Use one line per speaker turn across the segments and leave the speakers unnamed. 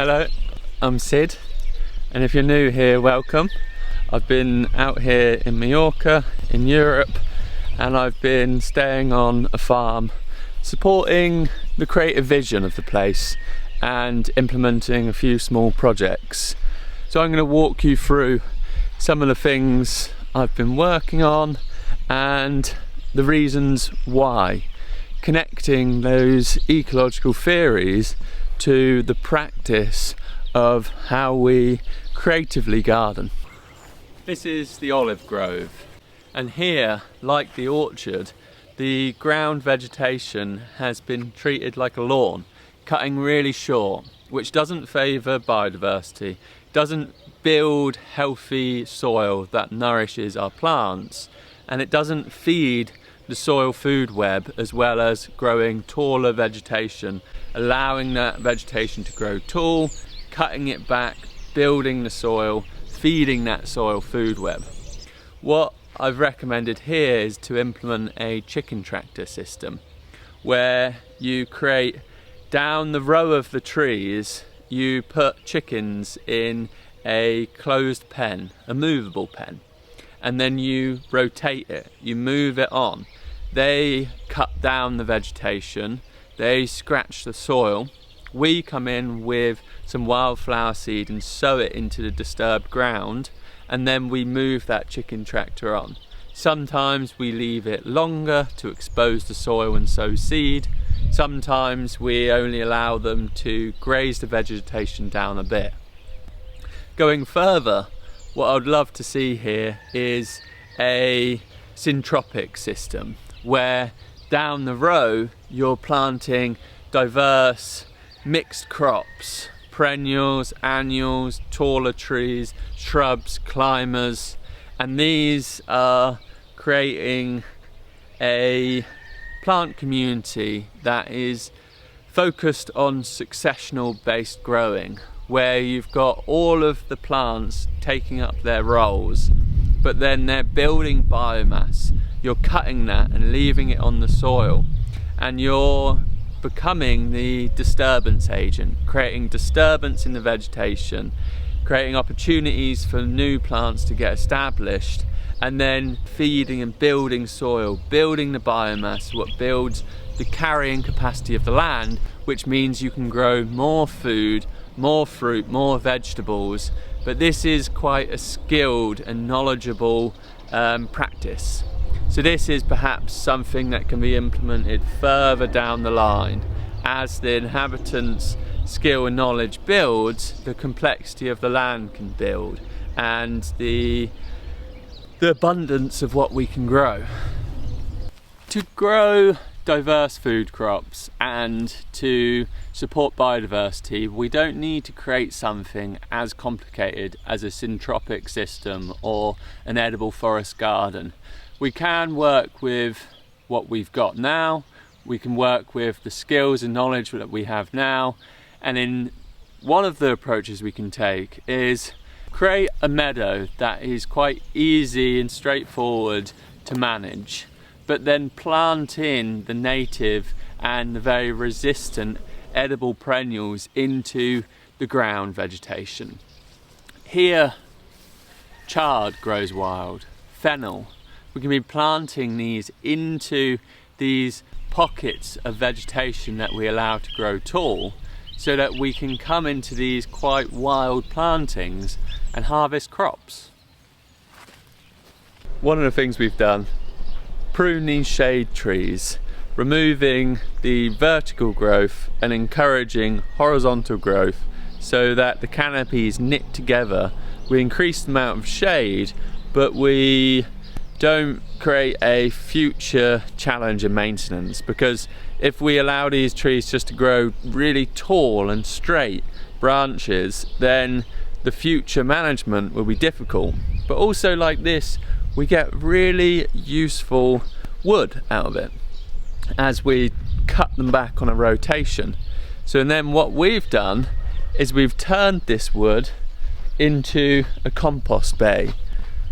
Hello, I'm Sid, and if you're new here, welcome. I've been out here in Mallorca, in Europe, and I've been staying on a farm, supporting the creative vision of the place and implementing a few small projects. So I'm going to walk you through some of the things I've been working on and the reasons why, connecting those ecological theories to the practice of how we creatively garden. This is the olive grove, and here, like the orchard, the ground vegetation has been treated like a lawn, cutting really short, which doesn't favour biodiversity, doesn't build healthy soil that nourishes our plants, and it doesn't feed the soil food web as well as growing taller vegetation, allowing that vegetation to grow tall, cutting it back, building the soil, feeding that soil food web. What I've recommended here is to implement a chicken tractor system where you create down the row of the trees, you put chickens in a closed pen, a movable pen, and then you rotate it, you move it on. They cut down the vegetation, they scratch the soil, we come in with some wildflower seed and sow it into the disturbed ground, and then we move that chicken tractor on. Sometimes we leave it longer to expose the soil and sow seed, sometimes we only allow them to graze the vegetation down a bit. Going further, what I'd love to see here is a syntropic system where down the row you're planting diverse mixed crops, perennials, annuals, taller trees, shrubs, climbers, and these are creating a plant community that is focused on successional based growing, where you've got all of the plants taking up their roles, but then they're building biomass. You're cutting that and leaving it on the soil, and you're becoming the disturbance agent, creating disturbance in the vegetation, creating opportunities for new plants to get established, and then feeding and building soil, building the biomass, what builds the carrying capacity of the land, which means you can grow more food, more fruit, more vegetables. But this is quite a skilled and knowledgeable practice. So this is perhaps something that can be implemented further down the line. As the inhabitants' skill and knowledge builds, the complexity of the land can build, and the abundance of what we can grow. To grow diverse food crops and to support biodiversity, we don't need to create something as complicated as a syntropic system or an edible forest garden. We can work with what we've got now, we can work with the skills and knowledge that we have now, and in one of the approaches we can take is create a meadow that is quite easy and straightforward to manage, but then plant in the native and the very resistant edible perennials into the ground vegetation. Here, chard grows wild, fennel. We can be planting these into these pockets of vegetation that we allow to grow tall, so that we can come into these quite wild plantings and harvest crops. One of the things we've done, prune these shade trees, removing the vertical growth and encouraging horizontal growth so that the canopies knit together. We increase the amount of shade, but we don't create a future challenge in maintenance, because if we allow these trees just to grow really tall and straight branches, then the future management will be difficult. But also, like this, we get really useful wood out of it as we cut them back on a rotation. So and then what we've done is we've turned this wood into a compost bay.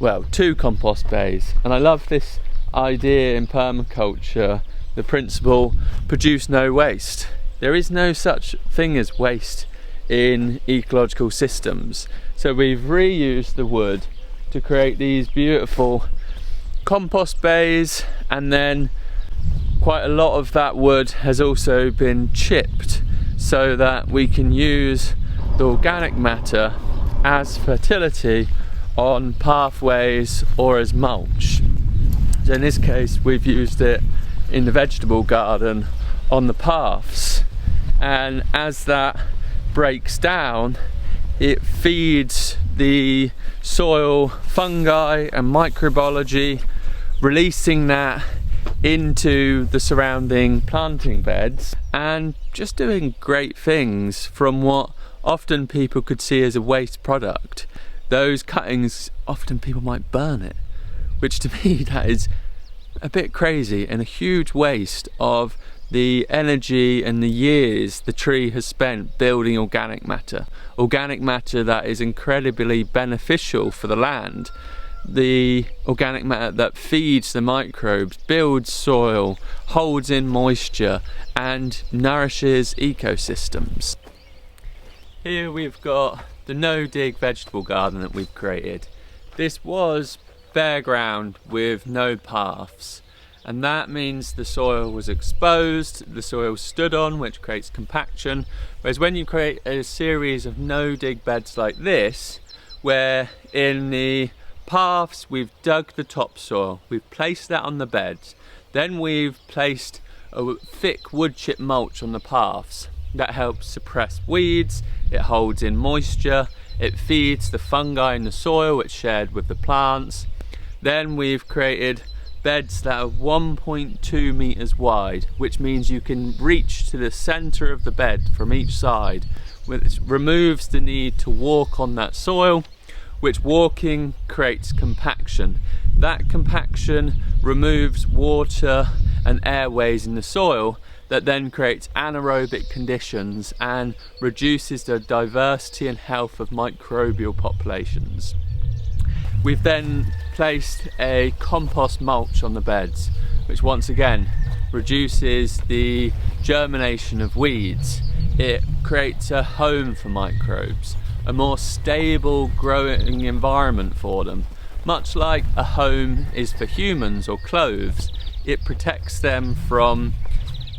Well, 2 compost bays, and I love this idea in permaculture, the principle produce no waste. There is no such thing as waste in ecological systems. So we've reused the wood to create these beautiful compost bays, and then quite a lot of that wood has also been chipped so that we can use the organic matter as fertility on pathways or as mulch. So in this case we've used it in the vegetable garden on the paths, and as that breaks down it feeds the soil fungi and microbiology, releasing that into the surrounding planting beds and just doing great things from what often people could see as a waste product. Those cuttings, often people might burn it, which to me that is a bit crazy and a huge waste of the energy and the years the tree has spent building organic matter that is incredibly beneficial for the land. The organic matter that feeds the microbes, builds soil, holds in moisture and nourishes ecosystems. Here we've got the no-dig vegetable garden that we've created. This was bare ground with no paths, and that means the soil was exposed, the soil stood on, which creates compaction. Whereas when you create a series of no-dig beds like this, where in the paths we've dug the topsoil, we've placed that on the beds, then we've placed a thick wood chip mulch on the paths. That helps suppress weeds, it holds in moisture, it feeds the fungi in the soil which shared with the plants. Then we've created beds that are 1.2 meters wide, which means you can reach to the center of the bed from each side, which removes the need to walk on that soil, which walking creates compaction. That compaction removes water and airways in the soil that then creates anaerobic conditions and reduces the diversity and health of microbial populations. We've then placed a compost mulch on the beds, which once again reduces the germination of weeds. It creates a home for microbes, a more stable growing environment for them. Much like a home is for humans or clothes, it protects them from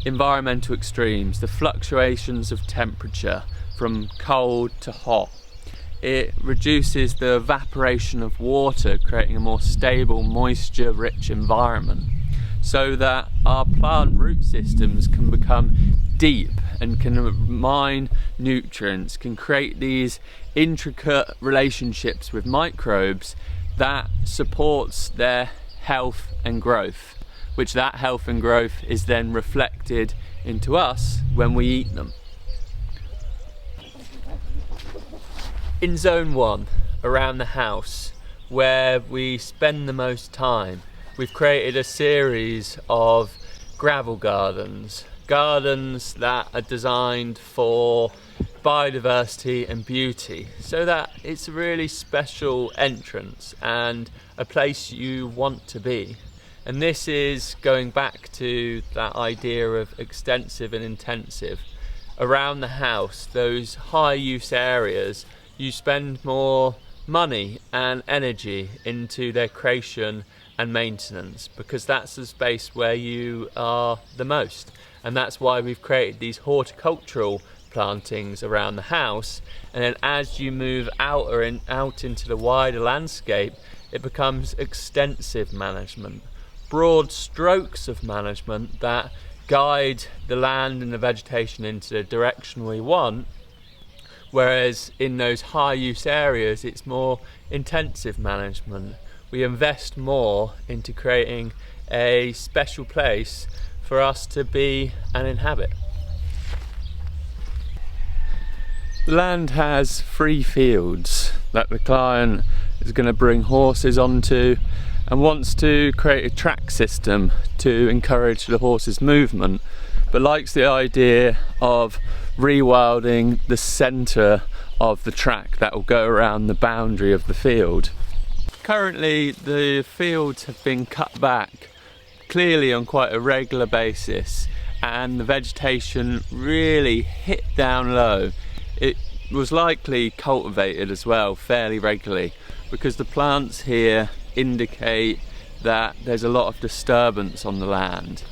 environmental extremes, the fluctuations of temperature from cold to hot. It reduces the evaporation of water, creating a more stable, moisture-rich environment, so that our plant root systems can become deep and can mine nutrients, can create these intricate relationships with microbes that supports their health and growth, which that health and growth is then reflected into us when we eat them. In zone 1, around the house, where we spend the most time, we've created a series of gravel gardens that are designed for biodiversity and beauty, so that it's a really special entrance and a place you want to be. And this is going back to that idea of extensive and intensive. Around the house, those high use areas, you spend more money and energy into their creation and maintenance, because that's the space where you are the most. And that's why we've created these horticultural plantings around the house, and then as you move out into the wider landscape, it becomes extensive management, broad strokes of management that guide the land and the vegetation into the direction we want. Whereas in those high use areas, it's more intensive management. We invest more into creating a special place for us to be and inhabit. The land has 3 fields that the client is going to bring horses onto and wants to create a track system to encourage the horses' movement, but likes the idea of rewilding the centre of the track that will go around the boundary of the field. Currently the fields have been cut back clearly on quite a regular basis, and the vegetation really hit down low. It was likely cultivated as well fairly regularly, because the plants here indicate that there's a lot of disturbance on the land.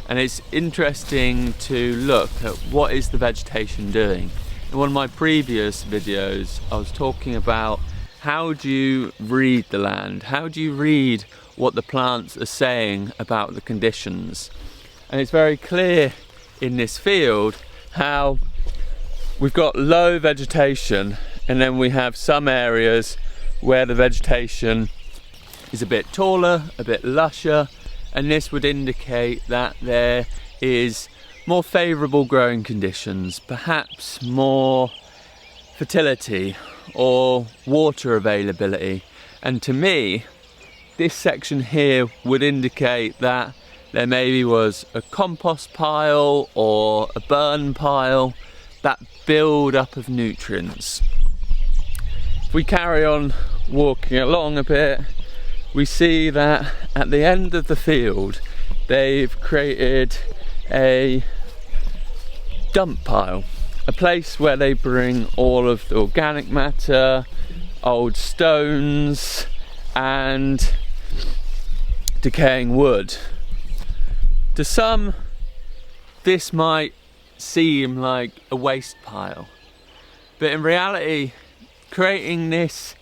And it's interesting to look at what is the vegetation doing. In one of my previous videos, I was talking about how do you read the land? How do you read what the plants are saying about the conditions? And it's very clear in this field how we've got low vegetation, and then we have some areas where the vegetation is a bit taller, a bit lusher, and this would indicate that there is more favourable growing conditions, perhaps more fertility or water availability. And to me, this section here would indicate that there maybe was a compost pile or a burn pile, that build up of nutrients. If we carry on walking along a bit, we see that at the end of the field they've created a dump pile, a place where they bring all of the organic matter, old stones and decaying wood. To some, this might seem like a waste pile, but in reality, creating this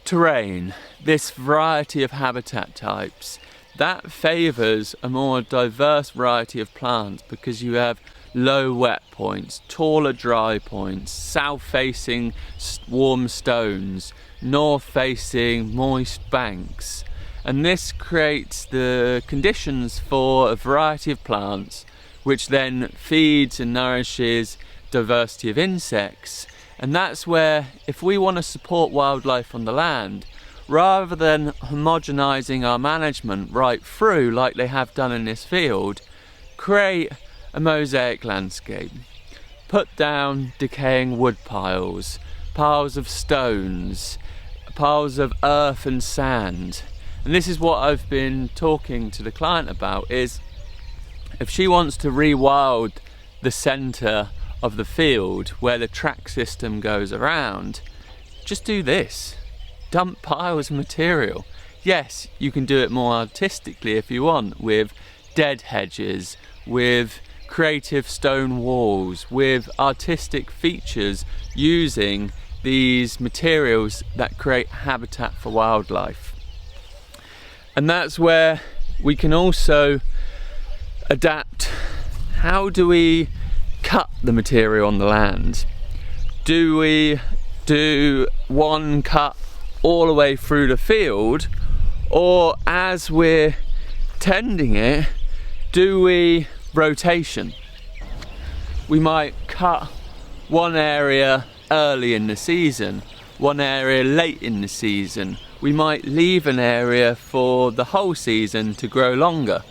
terrain, this variety of habitat types, that favours a more diverse variety of plants, because you have low wet points, taller dry points, south facing warm stones, north facing moist banks, and this creates the conditions for a variety of plants, which then feeds and nourishes diversity of insects. And that's where, if we want to support wildlife on the land, rather than homogenising our management right through like they have done in this field, create a mosaic landscape. Put down decaying wood piles, piles of stones, piles of earth and sand. And this is what I've been talking to the client about, is if she wants to rewild the centre of the field where the track system goes around, just do this. Dump piles of material. Yes, you can do it more artistically if you want, with dead hedges, with creative stone walls, with artistic features using these materials that create habitat for wildlife. And that's where we can also adapt. How do we cut the material on the land? Do we do one cut all the way through the field, or as we're tending it, do we rotation? We might cut one area early in the season, one area late in the season. We might leave an area for the whole season to grow longer.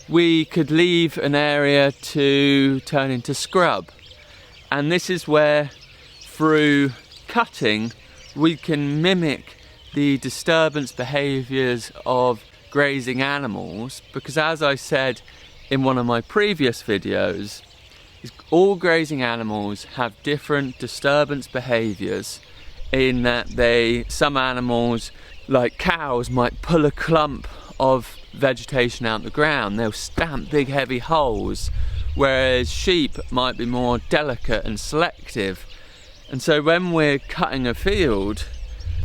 We could leave an area to turn into scrub. And this is where, through cutting, we can mimic the disturbance behaviours of grazing animals, because as I said in one of my previous videos, all grazing animals have different disturbance behaviours, in that some animals, like cows, might pull a clump of vegetation out the ground. They'll stamp big heavy holes, whereas sheep might be more delicate and selective. And so when we're cutting a field,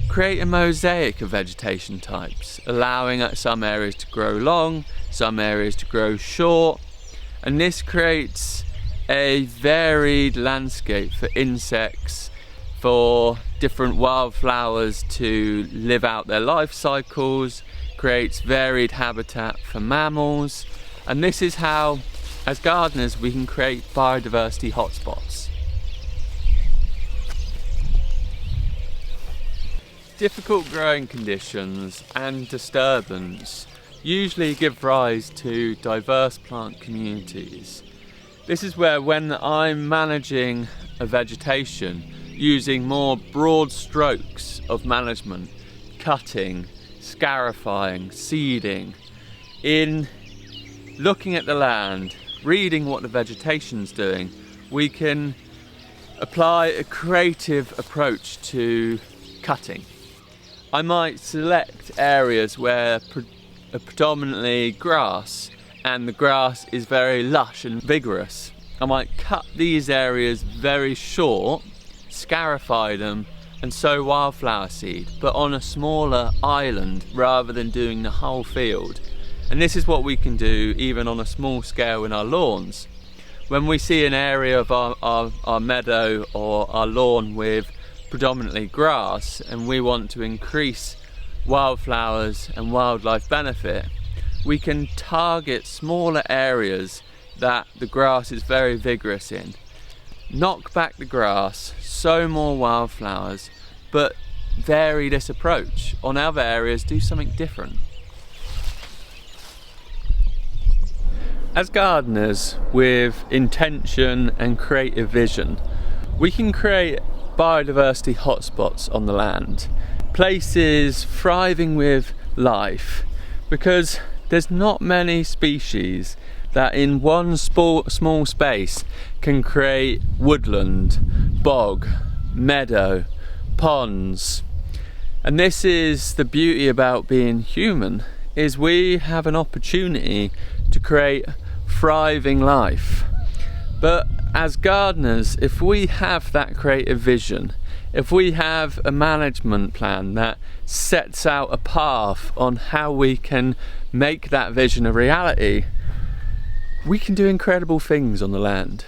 create a mosaic of vegetation types, allowing some areas to grow long, some areas to grow short, and this creates a varied landscape for insects, for different wildflowers to live out their life cycles, creates varied habitat for mammals, and this is how, as gardeners, we can create biodiversity hotspots. Difficult growing conditions and disturbance usually give rise to diverse plant communities. This is where, when I'm managing a vegetation, using more broad strokes of management, cutting, scarifying, seeding, in looking at the land, reading what the vegetation's doing, we can apply a creative approach to cutting. I might select areas where are predominantly grass and the grass is very lush and vigorous. I might cut these areas very short, scarify them and sow wildflower seed, but on a smaller island rather than doing the whole field. And this is what we can do even on a small scale in our lawns. When we see an area of our meadow or our lawn with predominantly grass and we want to increase wildflowers and wildlife benefit, we can target smaller areas that the grass is very vigorous in. Knock back the grass, sow more wildflowers, but vary this approach. On other areas, do something different. As gardeners with intention and creative vision, we can create biodiversity hotspots on the land, places thriving with life, because there's not many species that in one small space can create woodland, bog, meadow, ponds. And this is the beauty about being human, is we have an opportunity to create thriving life. But as gardeners, if we have that creative vision, if we have a management plan that sets out a path on how we can make that vision a reality, we can do incredible things on the land.